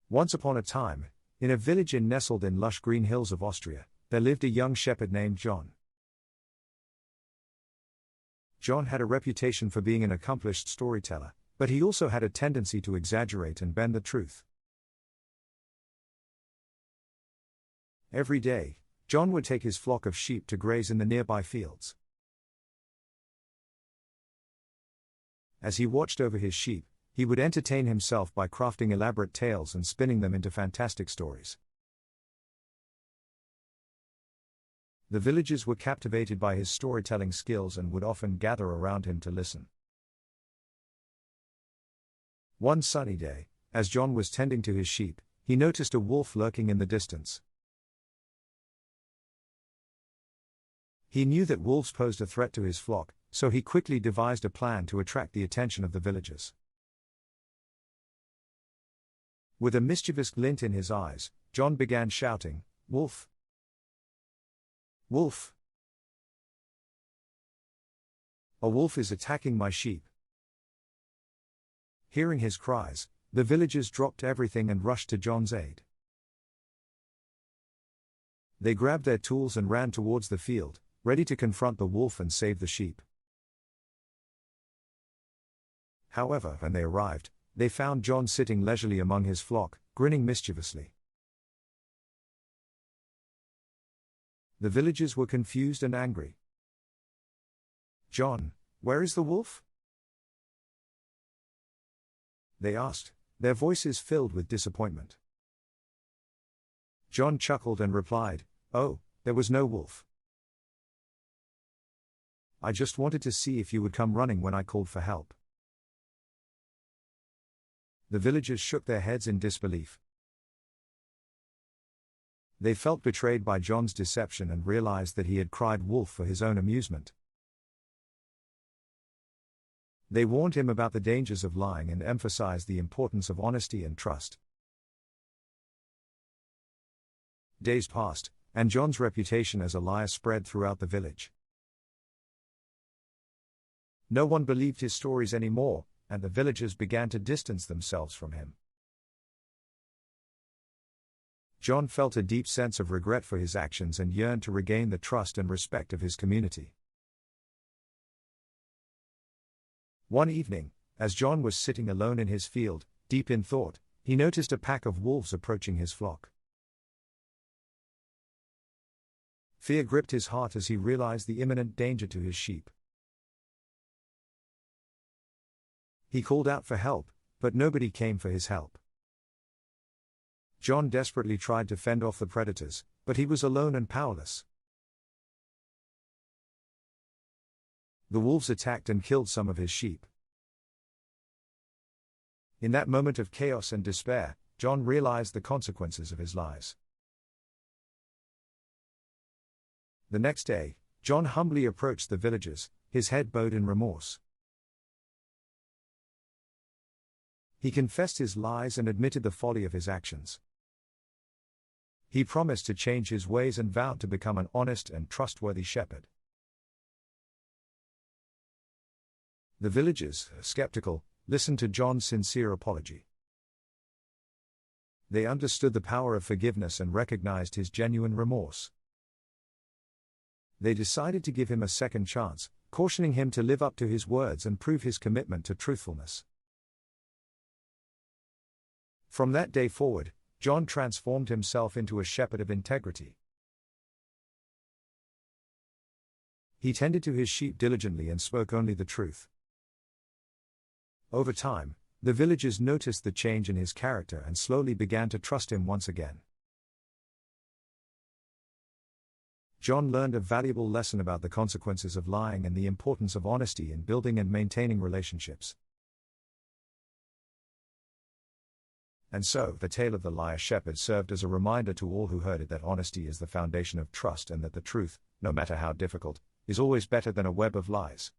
Once upon a time, in a village nestled in lush green hills of Austria, there lived a young shepherd named John. John had a reputation for being an accomplished storyteller, but he also had a tendency to exaggerate and bend the truth. Every day, John would take his flock of sheep to graze in the nearby fields. As he watched over his sheep, he would entertain himself by crafting elaborate tales and spinning them into fantastic stories. The villagers were captivated by his storytelling skills and would often gather around him to listen. One sunny day, as John was tending to his sheep, he noticed a wolf lurking in the distance. He knew that wolves posed a threat to his flock, so he quickly devised a plan to attract the attention of the villagers. With a mischievous glint in his eyes, John began shouting, "Wolf! Wolf! A wolf is attacking my sheep." Hearing his cries, the villagers dropped everything and rushed to John's aid. They grabbed their tools and ran towards the field, ready to confront the wolf and save the sheep. However, when they arrived, they found John sitting leisurely among his flock, grinning mischievously. The villagers were confused and angry. "John, where is the wolf?" they asked, their voices filled with disappointment. John chuckled and replied, "Oh, there was no wolf. I just wanted to see if you would come running when I called for help." The villagers shook their heads in disbelief. They felt betrayed by John's deception and realized that he had cried wolf for his own amusement. They warned him about the dangers of lying and emphasized the importance of honesty and trust. Days passed, and John's reputation as a liar spread throughout the village. No one believed his stories anymore, and the villagers began to distance themselves from him. John felt a deep sense of regret for his actions and yearned to regain the trust and respect of his community. One evening, as John was sitting alone in his field, deep in thought, he noticed a pack of wolves approaching his flock. Fear gripped his heart as he realized the imminent danger to his sheep. He called out for help, but nobody came for his help. John desperately tried to fend off the predators, but he was alone and powerless. The wolves attacked and killed some of his sheep. In that moment of chaos and despair, John realized the consequences of his lies. The next day, John humbly approached the villagers, his head bowed in remorse. He confessed his lies and admitted the folly of his actions. He promised to change his ways and vowed to become an honest and trustworthy shepherd. The villagers, skeptical, listened to John's sincere apology. They understood the power of forgiveness and recognized his genuine remorse. They decided to give him a second chance, cautioning him to live up to his words and prove his commitment to truthfulness. From that day forward, John transformed himself into a shepherd of integrity. He tended to his sheep diligently and spoke only the truth. Over time, the villagers noticed the change in his character and slowly began to trust him once again. John learned a valuable lesson about the consequences of lying and the importance of honesty in building and maintaining relationships. And so, the tale of the liar shepherd served as a reminder to all who heard it that honesty is the foundation of trust and that the truth, no matter how difficult, is always better than a web of lies.